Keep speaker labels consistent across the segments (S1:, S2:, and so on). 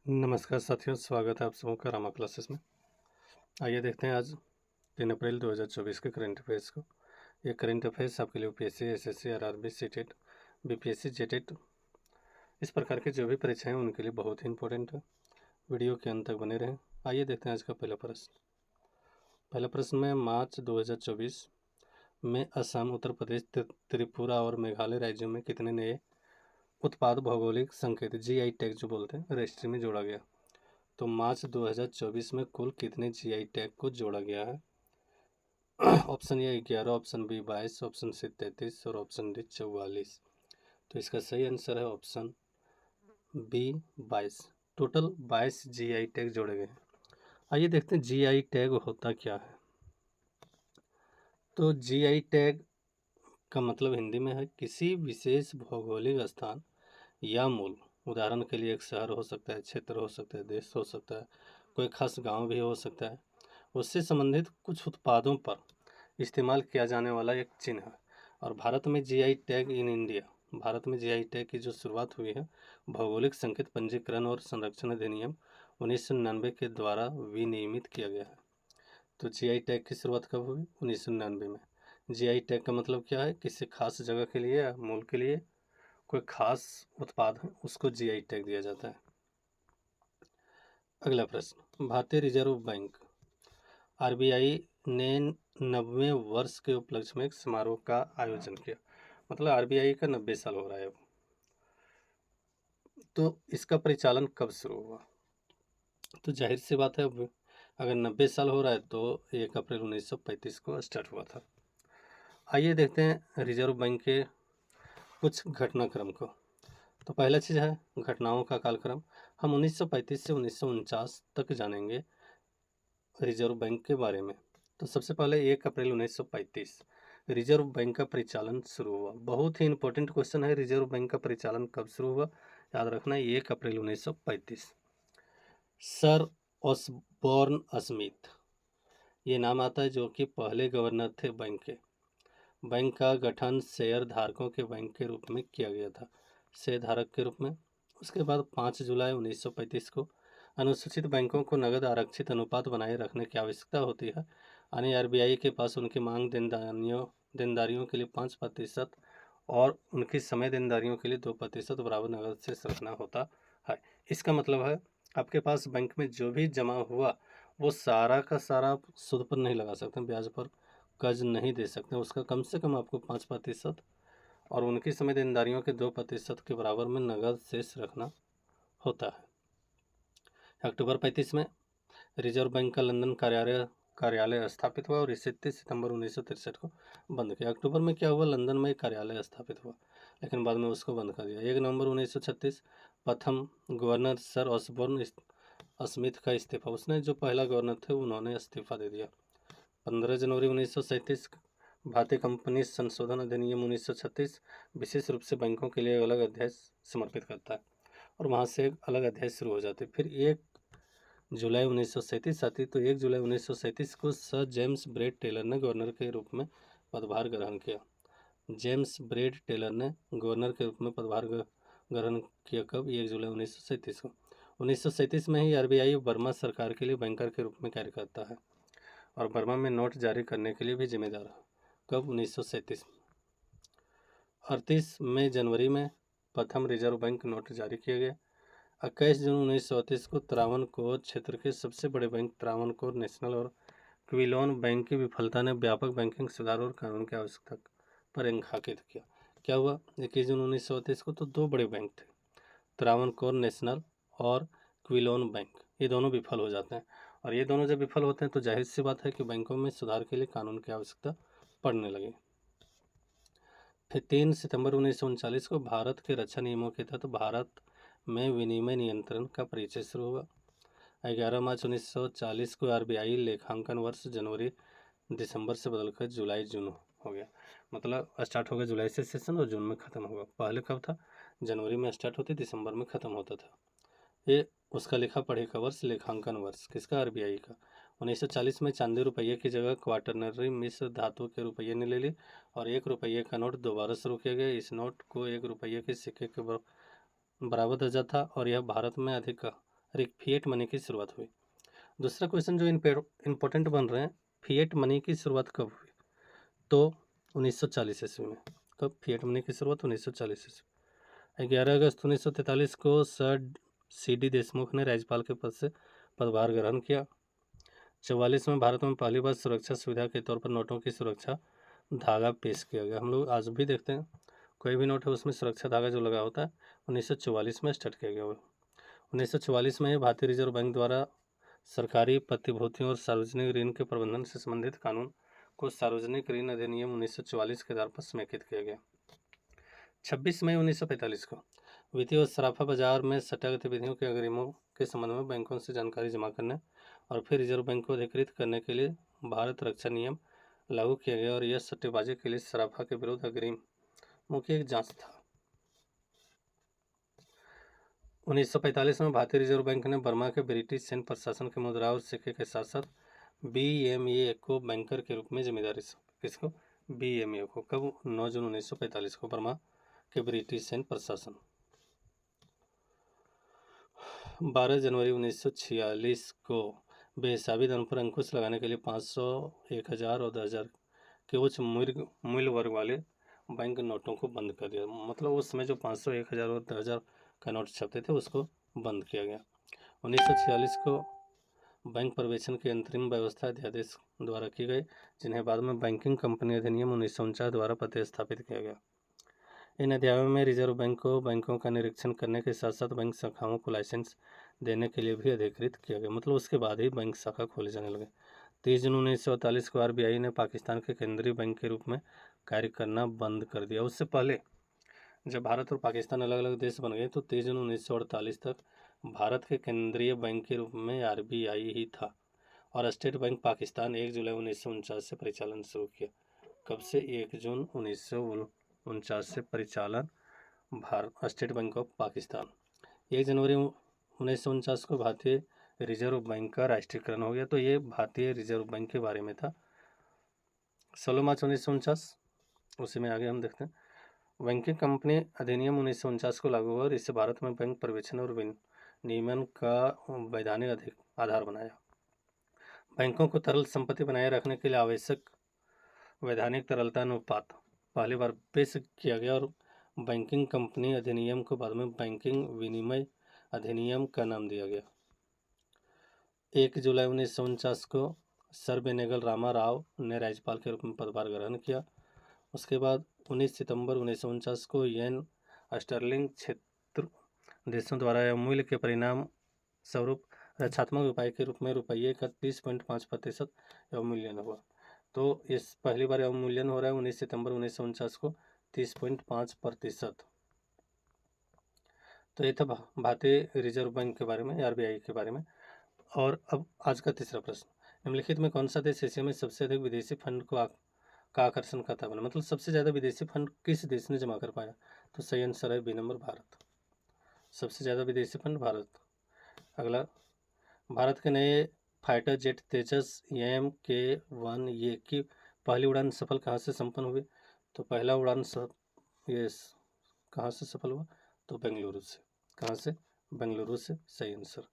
S1: नमस्कार साथियों, स्वागत है आप सबों का रामा क्लासेस में। आइए देखते हैं आज 3 अप्रैल 2024 के करंट अफेयर्स को। ये करंट अफेयर्स आपके लिए UPSC, SSC, RRB, CTET, BPSC, JTET इस प्रकार की जो भी परीक्षाएं हैं उनके लिए बहुत ही इंपॉर्टेंट है। वीडियो के अंत तक बने रहें। आइए देखते हैं आज का पहला प्रश्न में मार्च 2024 में असम, उत्तर प्रदेश, त्रिपुरा और मेघालय राज्यों में कितने नए उत्पाद भौगोलिक संकेत जीआई टैग जो बोलते हैं रजिस्ट्री में जोड़ा गया? तो मार्च 2024 में कुल कितने जीआई टैग को जोड़ा गया है? Option A 11, option B 22, option C 33 और ऑप्शन डी 44। तो इसका सही आंसर है option B 22। Total 22 GI tag जोड़े गए हैं। आइए देखते हैं जीआई टैग होता क्या है। तो जीआई टैग का मतलब हिंदी में है किसी विशेष भौगोलिक स्थान या मूल। उदाहरण के लिए एक शहर हो सकता है, क्षेत्र हो सकता है, देश हो सकता है, कोई खास गांव भी हो सकता है। उससे संबंधित कुछ उत्पादों पर इस्तेमाल किया जाने वाला एक चिन्ह है। और भारत में GI tag in India, Bharat में जीआई टैग की जो शुरुआत हुई है भौगोलिक संकेत पंजीकरण और संरक्षण अधिनियम 1999 के द्वारा विनियमित किया गया है। तो जीआई टैग की शुरुआत कब हुई? 1999 में। जीआई टैग का मतलब क्या है? किसी खास जगह के लिए या मूल के लिए कोई खास उत्पाद है उसको जीआई टैग दिया जाता है। अगला प्रश्न, भारतीय रिजर्व बैंक आरबीआई ने 90वें वर्ष के उपलक्ष्य में एक समारोह का आयोजन किया। मतलब आरबीआई का 90 साल हो रहा है अब। तो इसका परिचालन कब शुरू हुआ? तो जाहिर सी बात है, अब अगर 90 साल हो रहा है तो 1 अप्रैल 1935 को स्टार्ट हुआ था। आइए देखते हैं रिजर्व बैंक के कुछ घटनाक्रम को। तो पहला चीज़ है घटनाओं का कालक्रम। हम 1935 से 1949 तक जानेंगे रिजर्व बैंक के बारे में। तो सबसे पहले 1 अप्रैल 1935 रिजर्व बैंक का परिचालन शुरू हुआ। बहुत ही इंपॉर्टेंट क्वेश्चन है, रिजर्व बैंक का परिचालन कब शुरू हुआ? याद रखना 1 अप्रैल 1935। सर ऑसबॉर्न स्मिथ ये नाम आता है, जो कि पहले गवर्नर थे बैंक के। बैंक का गठन शेयर धारकों के बैंक के रूप में किया गया था, शेयर धारक के रूप में। उसके बाद 5 जुलाई 1935 को अनुसूचित बैंकों को नगद आरक्षित अनुपात बनाए रखने की आवश्यकता होती है, यानी आरबीआई के पास उनकी मांग देनदारियों के लिए 5% और उनकी समय देनदारियों के लिए 2% बराबर नगद शेष रखना होता है। इसका मतलब है आपके पास बैंक में जो भी जमा हुआ वो सारा का सारा आप सूद पर नहीं लगा सकते, ब्याज पर कर्ज नहीं दे सकते, उसका कम से कम आपको 5% और उनकी समय देनदारियों के 2% के बराबर में नगद शेष रखना होता है। अक्टूबर 35 में रिजर्व बैंक का लंदन कार्यालय स्थापित हुआ और इसे 30 सितंबर 1963 को बंद किया। अक्टूबर में क्या हुआ? लंदन में कार्यालय स्थापित हुआ, लेकिन बाद में उसको बंद कर दिया। 1 नवंबर 1936 प्रथम गवर्नर सर ऑसबॉर्न स्मिथ का इस्तीफा, उसने जो पहला गवर्नर थे उन्होंने इस्तीफा दे दिया। 15 जनवरी 1937 भारतीय कंपनी संशोधन अधिनियम 1936 विशेष रूप से बैंकों के लिए अलग अध्याय समर्पित करता है और वहाँ से एक अलग अध्याय शुरू हो जाती है। फिर 1 जुलाई 1937 आती, तो 1 जुलाई 1937 को सर जेम्स ब्रेड टेलर ने गवर्नर के रूप में पदभार ग्रहण किया। जेम्स ब्रेड टेलर ने गवर्नर के रूप में पदभार ग्रहण किया कब? 1 जुलाई 1937 को। 1937 में ही आरबीआई बर्मा सरकार के लिए बैंकर के रूप में कार्य करता है और बर्मा में नोट जारी करने के लिए भी जिम्मेदार है। कब? 1937 में। 38 जनवरी में प्रथम रिजर्व बैंक नोट जारी किया गया। 21 जून 1938 को त्रावणकोर क्षेत्र के सबसे बड़े बैंक त्रावणकोर नेशनल और क्विलोन बैंक की विफलता ने व्यापक बैंकिंग सुधार और कानून की आवश्यकता पर रेखांकित किया। क्या हुआ? 21 जून 1938 को तो 2 बड़े बैंक थे, त्रावणकोर नेशनल और क्विलोन बैंक, ये दोनों विफल हो जाते हैं। और ये दोनों जब विफल होते हैं तो जाहिर सी बात है कि बैंकों में सुधार के लिए कानून की आवश्यकता पड़ने लगी। फिर 3 सितंबर 1939 को भारत के रक्षा नियमों के तहत भारत में विनिमय नियंत्रण का परिचय शुरू हुआ। 11 मार्च 1940 को आरबीआई लेखांकन वर्ष जनवरी दिसंबर से बदलकर जुलाई जून हो गया। मतलब स्टार्ट हो गया जुलाई से सेशन और जून में ख़त्म होगा। पहले कब था? जनवरी में स्टार्ट होती, दिसंबर में ख़त्म होता था। ये उसका लिखा पढ़े का वर्ष, लेखांकन वर्ष किसका? आरबीआई का। 1940 में चांदी रुपये की जगह क्वाटरनरी मिश्र धातु के रुपये ने ले ली और 1 रुपये का नोट दोबारा शुरू किया गया। इस नोट को 1 रुपये के सिक्के के बराबर दर्जा था और यह भारत में और एक फिएट मनी की शुरुआत हुई। दूसरा क्वेश्चन जो इम्पोर्टेंट बन रहे हैं, फिएट मनी की शुरुआत कब हुई? तो 1940 ईस्वी में। कब फिएट मनी की शुरुआत? 1940 ईस्वी। 11 अगस्त 1943 को सर सी.डी. देशमुख ने राज्यपाल के पद से पदभार ग्रहण किया। 44 में भारत में पहली बार सुरक्षा सुविधा के तौर पर नोटों की सुरक्षा धागा पेश किया गया। हम लोग आज भी देखते हैं कोई भी नोट है उसमें सुरक्षा धागा जो लगा होता है 1944 में स्टार्ट किया गया हुआ। 1944 में भारतीय रिजर्व बैंक द्वारा सरकारी प्रतिभूतियों और सार्वजनिक ऋण के प्रबंधन से संबंधित कानून को सार्वजनिक ऋण अधिनियम 1944 के आधार पर समेकित किया गया। 26 मई 1945 को वित्तीय और सराफा बाजार में सट्टा गतिविधियों के अग्रिमों के संबंध में बैंकों से जानकारी जमा करने और फिर रिजर्व बैंक को अधिकृत करने के लिए भारत रक्षा नियम लागू किया गया और यह सट्टेबाजी के लिए सराफा के विरुद्ध अग्रिमों की एक जांच था। 1945 में भारतीय रिजर्व बैंक ने बर्मा के ब्रिटिश सैन्य प्रशासन के मुद्रा और सिक्के के साथ साथ BMA को बैंकर के रूप में जिम्मेदारी सौंपी। किसको? BMA को। कब? 9 जून 1945 को बर्मा के ब्रिटिश सैन्य प्रशासन। 12 जनवरी 1946 को बेहिसाबी दर पर अंकुश लगाने के लिए 500, 1000 और 10,000 के उच्च मूल्य वर्ग वाले बैंक नोटों को बंद कर दिया। मतलब उस समय जो 500, 1000 और 10,000 का नोट छपते थे उसको बंद किया गया। 1946 को बैंक प्रवेशन की अंतरिम व्यवस्था अध्यादेश द्वारा की गई, जिन्हें बाद में बैंकिंग कंपनी अधिनियम 1949 द्वारा प्रतिस्थापित किया गया। इन अध्यायों में रिजर्व बैंक को बैंकों का निरीक्षण करने के साथ साथ बैंक शाखाओं को लाइसेंस देने के लिए भी अधिकृत किया गया। मतलब उसके बाद ही बैंक शाखा खोले जाने लगे। 30 जून 1948 को RBI ने पाकिस्तान के केंद्रीय बैंक के रूप में कार्य करना बंद कर दिया। उससे पहले जब भारत और पाकिस्तान अलग अलग देश बन गए तो 30 जून 1948 तक भारत के केंद्रीय बैंक के रूप में RBI ही था और स्टेट बैंक पाकिस्तान 1 जुलाई 1949 से परिचालन शुरू किया। कब से? 1 जून 1949 से परिचालन Bharat state bank of Pakistan. 1 जनवरी 1949 को भारतीय रिजर्व बैंक का राष्ट्रीयकरण हो गया। तो ये भारतीय रिजर्व बैंक के बारे में था। 16 मार्च 1949, उसी में आगे हम देखते हैं। बैंकिंग कंपनी अधिनियम 1949 को लागू हुआ और इससे भारत में बैंक प्रवेशन और विनियमन का वैधानिक आधार बनाया। बैंकों को तरल संपत्ति बनाए रखने के लिए आवश्यक वैधानिक तरलता अनुपात पहली बार पेश किया गया और बैंकिंग कंपनी अधिनियम को बाद में बैंकिंग विनिमय अधिनियम का नाम दिया गया। 1 जुलाई 1949 को सर बेनेगल रामा राव ने राज्यपाल के रूप में पदभार ग्रहण किया। उसके बाद 19 सितंबर 1949 को येन स्टर्लिंग क्षेत्र देशों द्वारा अवमूल्यन के परिणाम स्वरूप रक्षात्मक उपाय के रूप में रुपये का 30.5% अवमूल्यन हुआ। तो इस पहली बार अवमूल्यन हो रहा है 19 सितंबर 1949 को 30.5%। तो ये था भारतीय रिजर्व बैंक के बारे में, RBI के बारे में। और अब आज का तीसरा प्रश्न, निम्नलिखित में कौन सा देश एशिया में सबसे अधिक विदेशी फंड का आकर्षण करता बना? मतलब सबसे ज़्यादा विदेशी फंड किस देश ने जमा कर पाया? तो सही आंसर है B नंबर, भारत। सबसे ज़्यादा विदेशी फंड भारत। अगला, भारत के नए फाइटर जेट तेजस MK1 ये की पहली उड़ान सफल कहाँ से संपन्न हुई? तो पहला उड़ान ये कहाँ से सफल हुआ? तो बेंगलुरु से। कहाँ से? बेंगलुरु से, सही आंसर।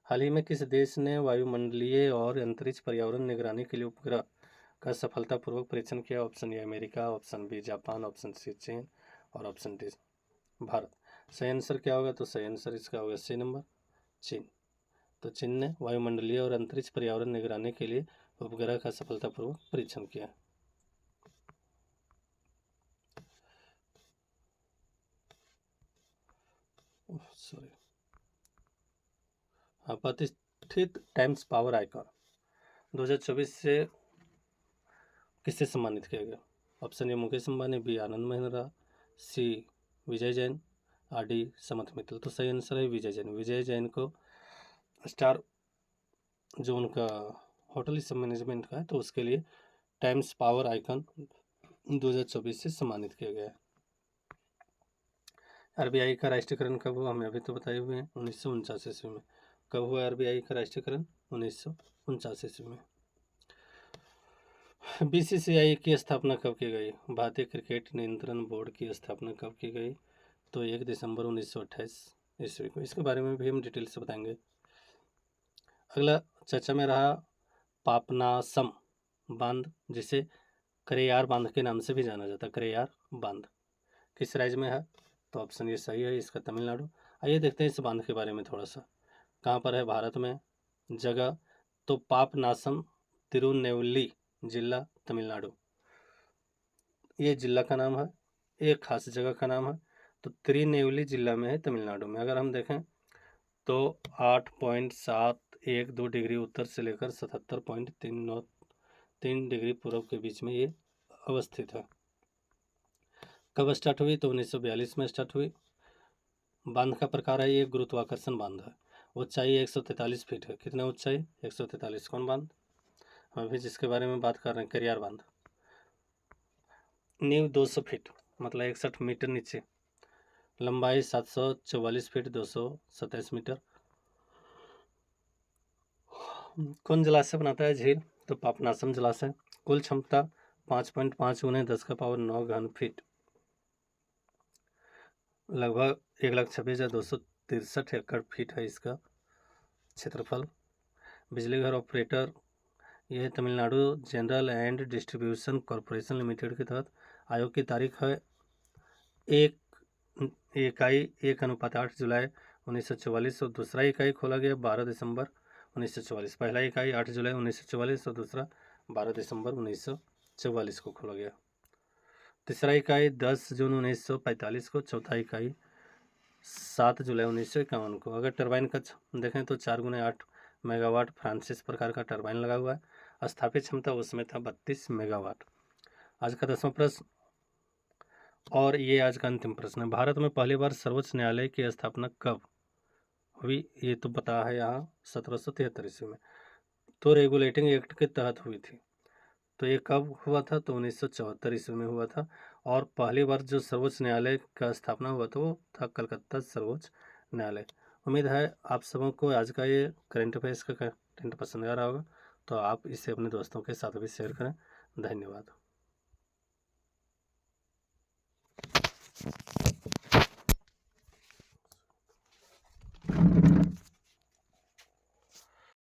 S1: हाल ही में किस देश ने वायुमंडलीय और अंतरिक्ष पर्यावरण निगरानी के लिए उपग्रह का सफलतापूर्वक परीक्षण किया? Option A America, option B Japan, option C चीन और ऑप्शन डी भारत। सही आंसर क्या होगा? तो सही आंसर इसका होगा C नंबर, चीन। तो चीन ने वायुमंडलीय और अंतरिक्ष पर्यावरण निगरानी के लिए उपग्रह का सफलतापूर्वक परीक्षण किया। सॉरी, हाँ, प्रतिष्ठित टाइम्स पावर आइकॉन 2024 से किससे सम्मानित किया गया? Option A Mukesh Ambani, B Anand Mahindra, C Vijay Jain, RD Samarth Mittal. तो सही आंसर है विजय जैन। विजय जैन को स्टार जो उनका होटल सब मैनेजमेंट का है तो उसके लिए टाइम्स पावर आइकन 2024 से सम्मानित किया गया है। RBI का राष्ट्रीयकरण कब हुआ? हमें अभी तो बताए हुए हैं 1949 ईस्वी में। कब हुआ RBI का राष्ट्रीयकरण? 1949 ईस्वी में। BCCI की स्थापना कब की गई? भारतीय क्रिकेट नियंत्रण बोर्ड की स्थापना कब की गई? तो 1 दिसंबर 1928 ईस्वी को। इसके बारे में भी हम डिटेल से बताएंगे। अगला चर्चा में रहा पापनासम बांध, जिसे करैयार बांध के नाम से भी जाना जाता है। करैयार बांध किस राज्य में है? तो ऑप्शन ये सही है, इसका तमिलनाडु। आइए देखते हैं इस बांध के बारे में थोड़ा सा। कहाँ पर है भारत में? जगह तो पापनासम तिरुनेवली जिला तमिलनाडु, ये जिला का नाम है, एक खास जगह का नाम है। तो तिरुनेवली जिला में है तमिलनाडु में। अगर हम देखें तो 8.712 डिग्री उत्तर से लेकर 77.393 डिग्री पूर्व के बीच में ये अवस्थित है। कब स्टार्ट हुई? तो 1942 में स्टार्ट हुई। बांध का प्रकार है ये गुरुत्वाकर्षण बांध है। ऊंचाई 143 फीट है। कितना ऊंचाई? 143। कौन बांध? हम अभी जिसके बारे में बात कर रहे हैं, करैयार बांध। नींव 200 फीट मतलब 61 मीटर नीचे। लंबाई 744 फीट 227 मीटर। कौन जलाशय बनाता है झील? तो पापनासम जलाशय। कुल क्षमता 5.5 × 10⁻⁹ घन फीट, लगभग 1,26,263 एकड़ फीट है इसका क्षेत्रफल। बिजली घर ऑपरेटर यह Tamil Nadu general and distribution corporation limited के तहत आयोग की तारीख है 1:8 जुलाई 1944 और दूसरा इकाई खोला गया 12 दिसंबर 1944। पहला इकाई 8 जुलाई 1944 और दूसरा 12 दिसंबर 1944 को खोला गया। तीसरा इकाई 10 जून 1945 को, चौथा इकाई 7 जुलाई 1951 को। अगर टरबाइन का देखें तो 4x8 मेगावाट फ्रांसिस प्रकार का टरबाइन लगा हुआ है। स्थापित क्षमता उसमें था 32 मेगावाट। आज का 10वां प्रश्न और ये आज का अंतिम प्रश्न है। भारत में पहली बार सर्वोच्च न्यायालय की स्थापना कब हुई? ये तो पता है यहाँ 1773 ईस्वी में। तो रेगुलेटिंग एक्ट के तहत हुई थी। तो ये कब हुआ था? तो 1974 ईस्वी में हुआ था। और पहली बार जो सर्वोच्च न्यायालय का स्थापना हुआ था वो था कलकत्ता सर्वोच्च न्यायालय। उम्मीद है आप सबों को आज का ये करंट अफेयर्स का कंटेंट पसंद आ रहा होगा। तो आप इसे अपने दोस्तों के साथ भी शेयर करें। धन्यवाद।